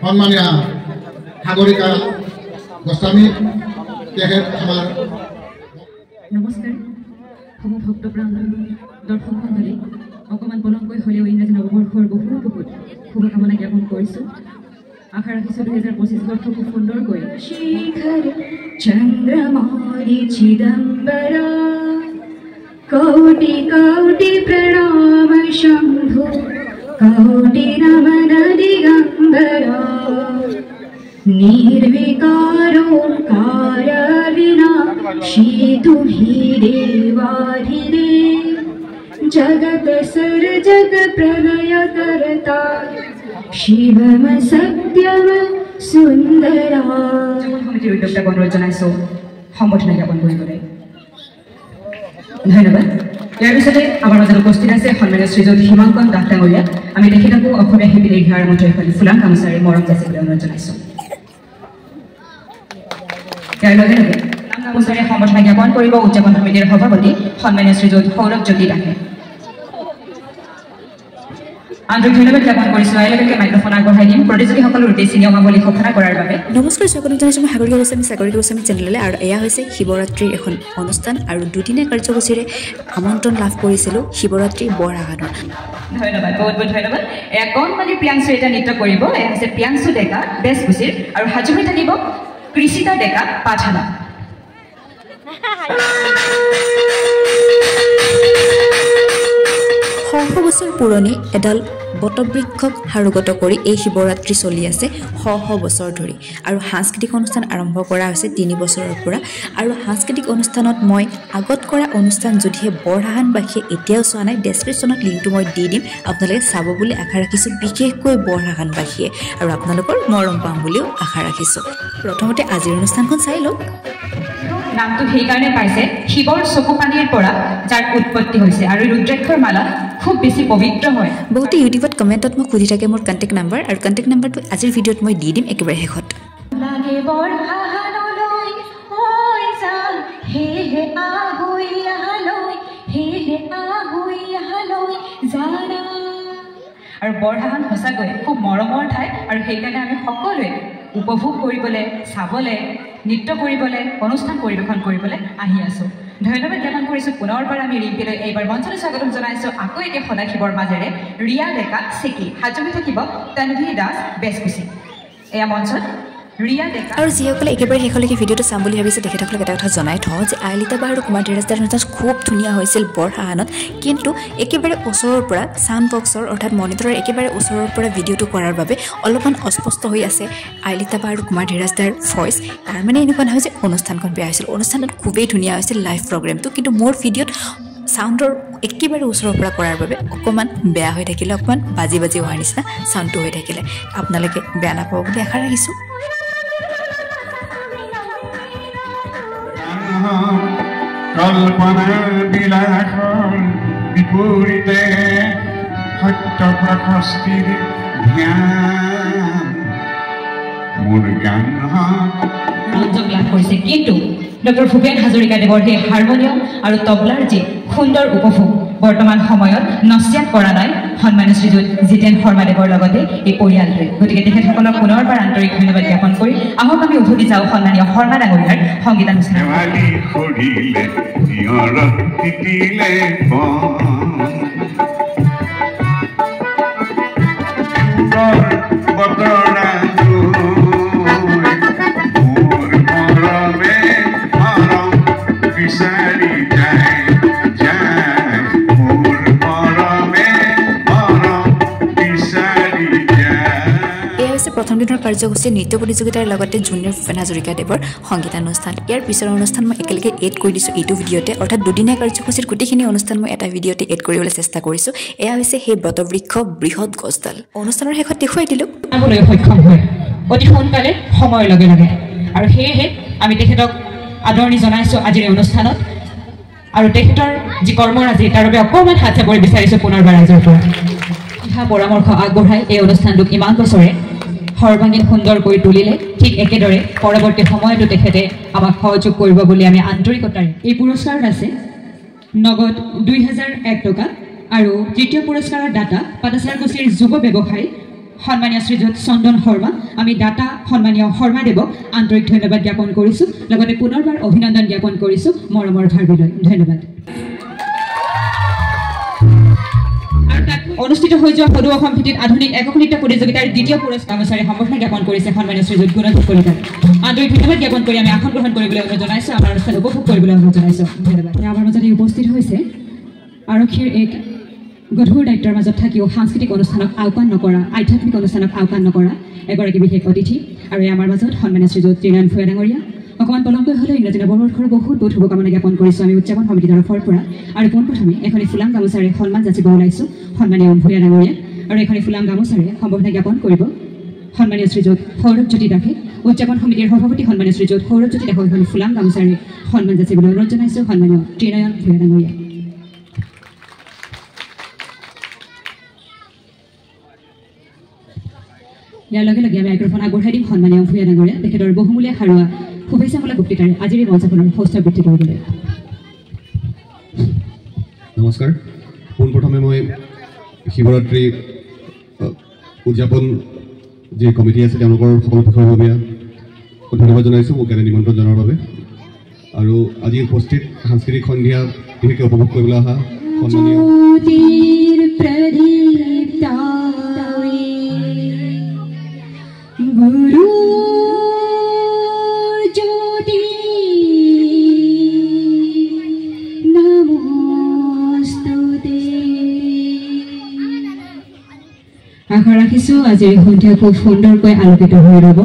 সম্মানীয় সাগৰিকা গোস্বামী তেখেত আমাৰ নমস্কাৰ সমভক্তপ্ৰাণ দৰ্শক মণ্ডলী অকণমান পলমকৈ হ'লেও ইংৰাজী নৱবৰ্ষৰ বহুত শুভকামনা জ্ঞাপন কৰিছোঁ আশা ৰাখিছোঁ 2025 বৰ্ষ খুব সুন্দৰকৈ শিখৰ চন্দ্ৰমৌলি চিদম্বৰ কোটি কোটি প্ৰণাম শম্ভু কোটি নমন দিগম্বৰ निर्विकारोंकार विना शीतु ही देवाधिदेव जगत सर्जग प्रलय करता शिवम सत्यम सुंदरा সমিতিৰ উদ্যোক্তাক অনুৰোধ জনাইছোঁ সম্বোধন জ্ঞাপন কৰিবলৈ ধন্যবাদ ইয়াৰ পিছতে আমাৰ মাজত উপস্থিত আছে সন্মানীয় শ্ৰীযুত হিমাংকন দাস ডাঙৰীয়া আমি তেখেতকো অসমীয়া শিল্পী নিৰ্ধাৰ মন্ত্ৰী এখন ফুলাম গামোচাৰে মৰম যাচিবলৈ অনুৰোধ জনাইছোঁ ইয়াৰ লগে লগে গামোচাৰে সম্বোধন জ্ঞাপন কৰিব উদযাপন সমিতিৰ সভাপতি সন্মানীয় শ্ৰীযুত সৌৰভ জ্যোতি দাসে আন্তৰিক ধন্যবাদ জ্ঞাপন কৰিছোঁ ইয়াৰ লগে মাইক্ৰফোন আগবঢ়াই দিম প্ৰতিযোগীসকলৰ উদ্দেশ্যে নিয়মাৱলী ঘোষণা কৰাৰ বাবে নমস্কাৰ স্বাগতম জনাইছোঁ মই সাগৰিকা গোস্বামী চেনেললৈ আৰু এয়া হৈছে শিৱৰাত্ৰিৰ এখন অনুষ্ঠান আৰু দুদিনীয়া কাৰ্যসূচীৰে আমন্ত্ৰণ লাভ কৰিছিলোঁ শিৱৰাত্ৰি বৰহাগানত ধন্যবাদ বহুত বহুত ধন্যবাদ এয়া কণমানি প্ৰিয়াংশু এটা নৃত্য কৰিব এয়া হৈছে প্ৰিয়াংশু ডেকা বেশভূষীৰ আৰু সাজু হৈ থাকিব কৃষিতা ডেকা পাঠানা শশ বছৰ পুৰণি এডাল বটবৃক্ষক সাৰোগত কৰি এই শিৱৰাত্ৰি চলি আছে শশ বছৰ ধৰি আৰু সাংস্কৃতিক অনুষ্ঠান আৰম্ভ কৰা হৈছে 3 বছৰৰ পৰা আৰু সাংস্কৃতিক অনুষ্ঠানত মই আগত কৰা অনুষ্ঠান যদিহে বৰহাগানবাসীয়ে এতিয়াও চোৱা নাই ডেছক্ৰিপশ্যনত লিংকটো মই দি দিম আপোনালোকে চাব বুলি আশা ৰাখিছোঁ বিশেষকৈ বৰহাগানবাসীয়ে আৰু আপোনালোকৰ মৰম পাম বুলিও আশা ৰাখিছোঁ প্ৰথমতে আজিৰ অনুষ্ঠানখন চাই লওক নামটো সেইকাৰণে পাইছে শিৱৰ চকু পানীৰ পৰা যাৰ উৎপত্তি হৈছে আৰু ৰুদ্ৰাক্ষৰ মালা খুব বেছি পবিত্ৰ হয় বহুতে ইউটিউবত কমেণ্টত মোক সুধি থাকে মোৰ কণ্টেক্ট নাম্বাৰ আৰু কণ্টেক্ট নাম্বাৰটো আজিৰ ভিডিঅ'ত মই দি দিম একেবাৰে শেষত লাগে বৰহাগানলৈ ঐ যান হে হে আহৈ আহলৈ হে হে আহৈ আহলৈ জানা আৰু বৰহাগান সঁচাকৈ খুব মৰমৰ ঠাই আৰু সেইকাৰণে আমি সকলোৱে উপভোগ কৰিবলৈ চাবলৈ নৃত্য কৰিবলৈ অনুষ্ঠান পৰিৱেশন কৰিবলৈ আহি আছোঁ ধন্যবাদ জ্ঞাপন কৰিছোঁ পুনৰবাৰ আমি ৰিম্পীলৈ এইবাৰ মঞ্চলৈ স্বাগতম জনাইছোঁ আকৌ একে সদাশিৱৰ মাজেৰে ৰিয়া ডেকা চেকি সাজু হৈ থাকিব তন্ভী দাস বেশভূষী এয়া মঞ্চত ৰিয়া ডেকা আৰু যিসকলে একেবাৰে শেষলৈকে ভিডিঅ'টো চাম বুলি ভাবিছে তেখেতসকলক এটা কথা জনাই থওঁ যে আইলিতা বা আৰু কুমাৰ ধীৰাজদাৰ অনুষ্ঠান খুব ধুনীয়া হৈছিল বৰহাগানত কিন্তু একেবাৰে ওচৰৰ পৰা ছাউণ্ড বক্সৰ অৰ্থাৎ মনিটৰৰ একেবাৰে ওচৰৰ পৰা ভিডিঅ'টো কৰাৰ বাবে অলপমান অস্পষ্ট হৈ আছে আইলিতা বা আৰু কুমাৰ ধীৰাজদাৰ ভইচ তাৰ মানে এনেকুৱা নহয় যে অনুষ্ঠানখন বেয়া হৈছিল অনুষ্ঠানটো খুবেই ধুনীয়া হৈছিল লাইভ প্ৰগ্ৰেমটো কিন্তু মোৰ ভিডিঅ'ত সাউণ্ডৰ একেবাৰে ওচৰৰ পৰা কৰাৰ বাবে অকণমান বেয়া হৈ থাকিলে অকণমান বাজি হোৱাৰ নিচিনা সাউণ্ডটো হৈ থাকিলে আপোনালোকে বেয়া নাপাব বুলি আশা ৰাখিছোঁ কল্পনা বিলাসৰ বিপৰীতে সত্য প্ৰশস্তিৰ ধ্যান মোৰ গান মনোযোগ লাভ কৰিছে কিন্তু ডক্টৰ ভূপেন হাজৰিকাদেৱৰ সেই হাৰমনিয়াম আৰু তবলাৰ যি সুন্দৰ উপভোগ বৰ্তমান সময়ত নস্যাৎ কৰা নাই সন্মানীয় শ্ৰীযুত জিতেন শৰ্মাদেৱৰ লগতে এই পৰিয়ালটোৱে গতিকে তেখেতসকলক পুনৰবাৰ আন্তৰিক ধন্যবাদ জ্ঞাপন কৰি আহক আমি উভতি যাওঁ সন্মানীয় শৰ্মা ডাঙৰীয়াৰ সংগীতানুষ্ঠান প্ৰথম দিনৰ কাৰ্যসূচী নৃত্য প্ৰতিযোগিতাৰ লগতে জুনিয়ৰ ভূপেন হাজৰিকাদেৱৰ সংগীতানুষ্ঠান ইয়াৰ পিছৰ অনুষ্ঠান মই একেলগে এড কৰি দিছোঁ এইটো ভিডিঅ'তে অৰ্থাৎ দুদিনীয়া কাৰ্যসূচীৰ গোটেইখিনি অনুষ্ঠান মই এটা ভিডিঅ'তে এড কৰিবলৈ চেষ্টা কৰিছোঁ এয়া হৈছে সেই বটবৃক্ষ বৃহৎ গছডাল অনুষ্ঠানৰ শেষত দেখুৱাই দিলোঁ সক্ষম হয় অতি সোনকালে সময়ৰ লগে লগে আৰু সেয়েহে আমি তেখেতক আদৰণি জনাইছোঁ আজিৰ এই অনুষ্ঠানত আৰু তেখেতৰ যি কৰ্মৰাজি তাৰ বাবে অকণমান হাত চাপৰি বিচাৰিছোঁ পুনৰবাৰ ৰাইজৰ পৰা দিহা পৰামৰ্শ আগবঢ়াই এই অনুষ্ঠানটোক ইমান বছৰে সৰ্বাংগীন সুন্দৰ কৰি তুলিলে ঠিক একেদৰে পৰৱৰ্তী সময়তো তেখেতে আমাক সহযোগ কৰিব বুলি আমি আন্তৰিকতাৰে এই পুৰস্কাৰত আছে নগদ 2001 টকা আৰু তৃতীয় পুৰস্কাৰৰ দাতা পাটাচাৰকুছিৰ যুৱ ব্যৱসায়ী সন্মানীয় শ্ৰীযুত চন্দন শৰ্মা আমি দাতা সন্মানীয় শৰ্মাদেৱক আন্তৰিক ধন্যবাদ জ্ঞাপন কৰিছোঁ লগতে পুনৰবাৰ অভিনন্দন জ্ঞাপন কৰিছোঁ মৰমৰ ভাৰ্গলৈ ধন্যবাদ অনুষ্ঠিত হৈ যোৱা সদৌ অসম ভিত্তিত আধুনিক একক নৃত্য প্ৰতিযোগিতাৰ দ্বিতীয় পুৰস্কাৰ গামোচাৰে সম্বৰ্ধনা জ্ঞাপন কৰিছে সন্মানীয় শ্ৰীযুত গুণধৰ কলিতাক আন্তৰিক ধন্যবাদ জ্ঞাপন কৰি আমি আসন গ্ৰহণ কৰিবলৈ অনুৰোধ জনাইছোঁ আমাৰ অনুষ্ঠান উপভোগ কৰিবলৈ অনুৰোধ জনাইছোঁ ধন্যবাদ আমাৰ মাজতে উপস্থিত হৈছে আৰক্ষীৰ এক গধুৰ দায়িত্বৰ মাজত থাকিও সাংস্কৃতিক অনুষ্ঠানক আওকাণ নকৰা আধ্যাত্মিক অনুষ্ঠানক আওকাণ নকৰা এগৰাকী বিশেষ অতিথি আৰু আমাৰ মাজত সন্মানীয় শ্ৰীযুত ত্ৰিনয়ন ভূঞা ডাঙৰীয়া অকণমান পলমকৈ হ'লেও ইংৰাজী নৱবৰ্ষৰ বহুত বহুত শুভকামনা জ্ঞাপন কৰিছোঁ আমি উদযাপন সমিতিৰ তৰফৰ পৰা আৰু পোনপ্ৰথমে এখনি ফুলাম গামোচাৰে সন্মান যাচিব ওলাইছোঁ সন্মানীয় ভূঞা ডাঙৰীয়া আৰু এখনি ফুলাম গামোচাৰে সম্বৰ্ধনা জ্ঞাপন কৰিব সন্মানীয় শ্ৰীযুত সৌৰভজ্যোতি দাসে উদযাপন সমিতিৰ সভাপতি সন্মানীয় শ্ৰীযুত সৌৰভজ্যোতি দাসক এখনি ফুলাম গামোচাৰে সন্মান যাচিবলৈ অনুৰোধ জনাইছোঁ সন্মানীয় ত্ৰিনয়ন ভূঞা ডাঙৰীয়া ইয়াৰ লগে লগে আমি মাইক্ৰফোন আগবঢ়াই দিম সন্মানীয় ভূঞা ডাঙৰীয়া তেখেতৰ বহুমূলীয়া সাৰুৱা শুভেচ্ছামূলক বক্তৃতাৰে আজিৰ এই মঞ্চখনৰ হোষ্ট বৃদ্ধি কৰিবলৈ নমস্কাৰ পোনপ্ৰথমে মই শিৱৰাত্ৰি উদযাপন যি কমিটি আছে তেওঁলোকৰ সকলো বিষয়ববীয়া ধন্যবাদ জনাইছোঁ মোক ইয়াতে নিমন্ত্ৰণ জনোৱাৰ বাবে আৰু আজি উপস্থিত সাংস্কৃতিক সন্ধিয়া বিশেষকৈ উপভোগ কৰিবলৈ অহা সন্মানীয় আশা ৰাখিছোঁ আজিৰ সন্ধিয়া খুব সুন্দৰকৈ আলোকিত হৈ ৰ'ব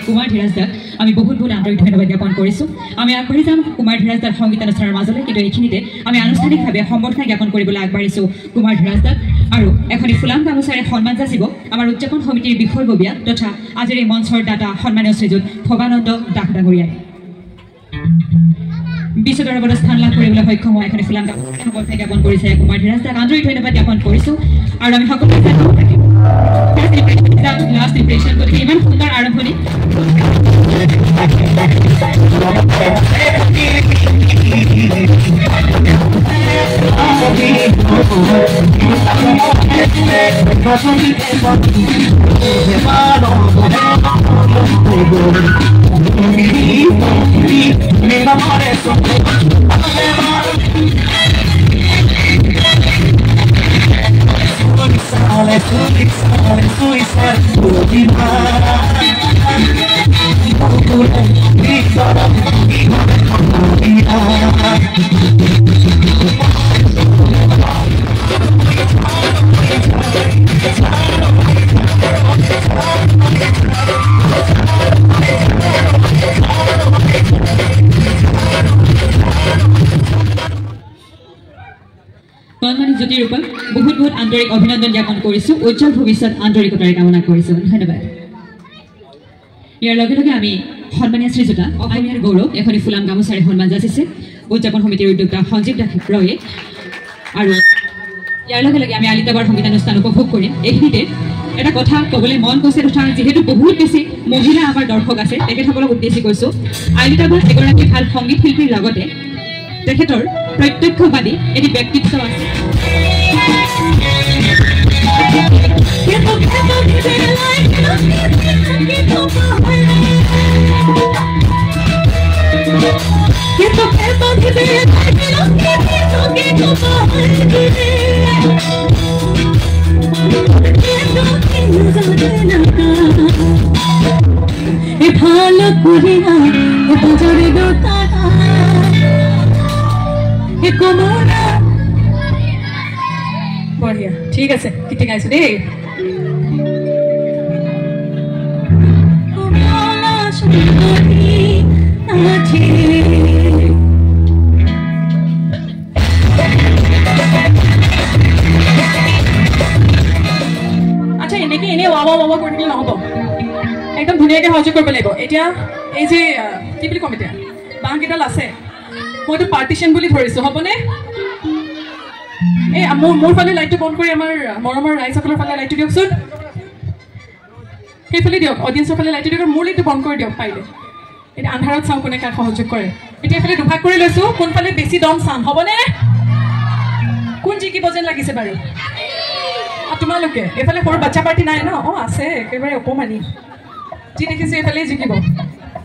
কুমাৰ ধীৰাজদাক আমি বহুত বহুত আন্তৰিক ধন্যবাদ জ্ঞাপন কৰিছোঁ আমি আগবাঢ়ি যাম কুমাৰ ধীৰাজদাৰ সংগীতানুষ্ঠানৰ মাজলৈ কিন্তু এইখিনিতে আমি আনুষ্ঠানিকভাৱে সম্বৰ্ধনা জ্ঞাপন কৰিবলৈ আগবাঢ়িছোঁ কুমাৰ ধীৰাজদাক আৰু এখনি ফুলাম গামোচাৰে সন্মান যাচিব আমাৰ উদযাপন সমিতিৰ বিষয়ববীয়া তথা আজিৰ এই মঞ্চৰ দাতা সন্মানীয় শ্ৰীযুত ভৱানন্দ দাস ডাঙৰীয়াই বিশ্ব দৰবাৰত স্থান লাভ কৰিবলৈ সক্ষম হোৱা এখনি ফুলাম গামোচাৰে সম্বৰ্ধনা জ্ঞাপন কৰিছে কুমাৰ ধীৰাজদাক আন্তৰিক ধন্যবাদ জ্ঞাপন কৰিছোঁ আৰু আমি সকলোৱে লাষ্ট ইম্প্ৰেশ্যন গতিকে ইমান সুন্দৰ আৰম্ভণি কণমানি জ্যোতিৰূপক বহুত বহুত আন্তৰিক অভিনন্দন জ্ঞাপন কৰিছোঁ উজ্জ্বল ভৱিষ্যত আন্তৰিকতাৰে কামনা কৰিছোঁ ধন্যবাদ ইয়াৰ লগে লগে আমি সন্মানীয় শ্ৰীযুতা অসমীয়াৰ গৌৰৱ এখনি ফুলাম গামোচাৰে সন্মান যাচিছে উদযাপন সমিতিৰ উদ্যোক্তা সঞ্জীৱ দাস ৰয়ে আৰু ইয়াৰ লগে লগে আমি আলিতাবাৰ সংগীতানুষ্ঠান উপভোগ কৰিম এইখিনিতে এটা কথা ক'বলৈ মন গৈছে তথা যিহেতু বহুত বেছি মহিলা আমাৰ দৰ্শক আছে তেখেতসকলক উদ্দেশ্যি কৈছোঁ আলিতাবাৰ এগৰাকী ভাল সংগীত শিল্পীৰ লগতে তেখেতৰ প্ৰত্যক্ষবাদী এটি ব্যক্তিত্ব আছে বঢ়িয়া ঠিক আছে কেতিয়া গাইছো দেই আচ্ছা এনেকে এনে ৱাৱা ৱাৱা কৰি দিলে নহ'ব ধুনীয়াকৈ সহযোগ কৰিব লাগিব এতিয়া এই যে কি বুলি ক'ম এতিয়া বাঁহকেইডাল আছে মইতো পাৰ্টিশ্যন বুলি ধৰিছোঁ হ'বনে এই মোৰ ফালে লাইটটো বন্ধ কৰি আমাৰ মৰমৰ ৰাইজসকলৰ ফালে লাইটটো দিয়কচোন সেইফালে দিয়ক অডিয়েঞ্চৰ ফালে লাইটটো দিয়ক মোৰ লাইটটো বন্ধ কৰি দিয়ক পাৰিলে এতিয়া আন্ধাৰত চাওঁ কোনে কাক সহযোগ কৰে এতিয়া এইফালে দুভাগ কৰি লৈছোঁ কোনফালে বেছি দম চাম হ'বনে কোন জিকিব যেন লাগিছে বাৰু তোমালোকে এইফালে সৰু বাচ্চা পাৰ্টি নাই ন অঁ আছে একেবাৰে অকণমানি যি দেখিছোঁ এইফালে জিকিব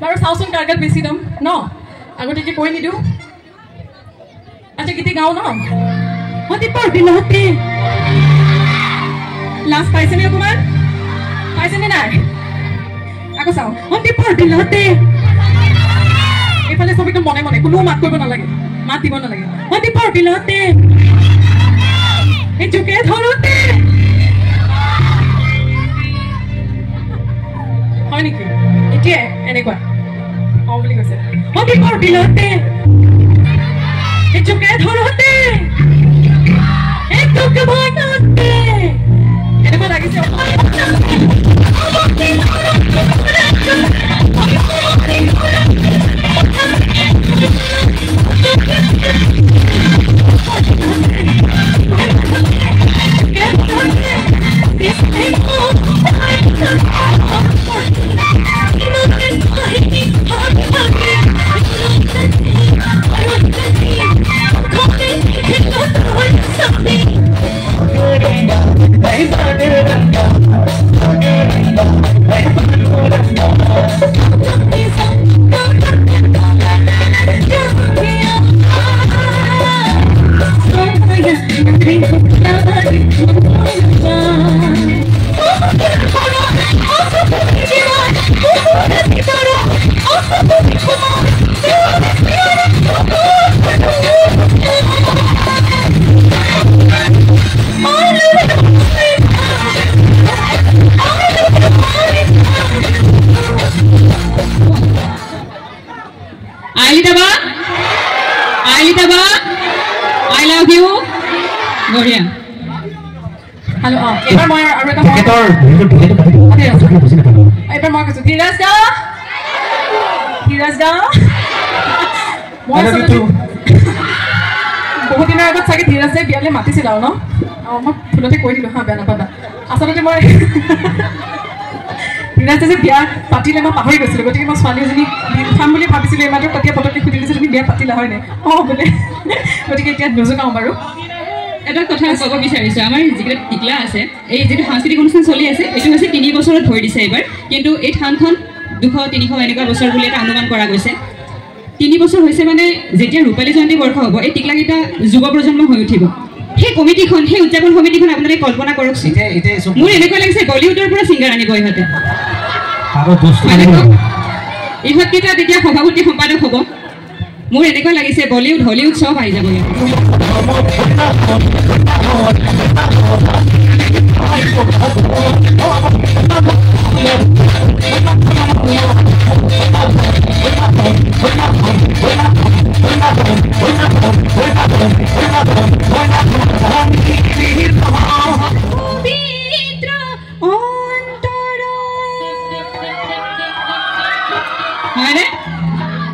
বাৰু চাওঁচোন কাৰ গাত বেছি দম ন আগতীয়াকৈ কৈ নিদিওঁ আচ্ছা গীতি গাওঁ ন লাষ্ট পাইছেনে অকণমান পাইছেনে নাই আকৌ চাওঁ এইফালে চব একদম মনে মনে কোনো মাত কৰিব নালাগে মাত দিব নালাগে জোকে ধৰোতে হয় নেকি এতিয়া এনেকুৱা অঁ বুলি কৈছে জোকে ধৰোতে এনেকুৱা লাগিছে Hello, এবাৰ মই আৰু এটা এবাৰ মই কৈছোঁ ধীৰাজ দা মই বহুত দিনৰ আগত চাগে ধীৰাজ দাই বিয়ালৈ মাতিছিল আৰু ন অঁ মই ভুলতে কৈ দিলোঁ হা বেয়া নাপাবা আচলতে মই ধীৰাজ দাই যে বিয়া পাতিলে মই পাহৰি গৈছিলোঁ গতিকে মই ছোৱালী এজনী খাম বুলি ভাবিছিলোঁ এইমাত্ৰ তেতিয়া পটককৈ সুধি দিছোঁ তুমি বিয়া পাতিলা হয়নে অঁ বোলে গতিকে এতিয়া নোজোকাওঁ বাৰু এটা কথা ক'ব বিচাৰিছোঁ আমাৰ যিকেইটা টিকলা আছে এই যিটো সাংস্কৃতিক অনুষ্ঠান চলি আছে এইটো হৈছে 3 বছৰত ধৰি দিছে এইবাৰ কিন্তু এই থানখন 200-300 এনেকুৱা বছৰ বুলি এটা অনুমান কৰা গৈছে 3 বছৰ হৈছে মানে যেতিয়া ৰূপালী জয়ন্তী বৰ্ষ হ'ব এই টিকলাকেইটা যুৱ প্ৰজন্ম হৈ উঠিব সেই কমিটিখন সেই উদযাপন কমিটিখন আপোনালোকে কল্পনা কৰকচোন মোৰ এনেকুৱা লাগিছে বলিউডৰ পৰা ছিংগাৰ আনিব ইহঁতে ইহঁতকেইটা তেতিয়া সভাপতি সম্পাদক হ'ব মোৰ এনেকুৱা লাগিছে বলিউড হলিউড চব আহি যাব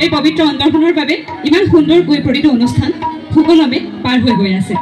এই পবিত্ৰ অন্তৰখনৰ বাবে ইমান সুন্দৰকৈ প্ৰতিটো অনুষ্ঠান সুকলমে পাৰ হৈ গৈ আছে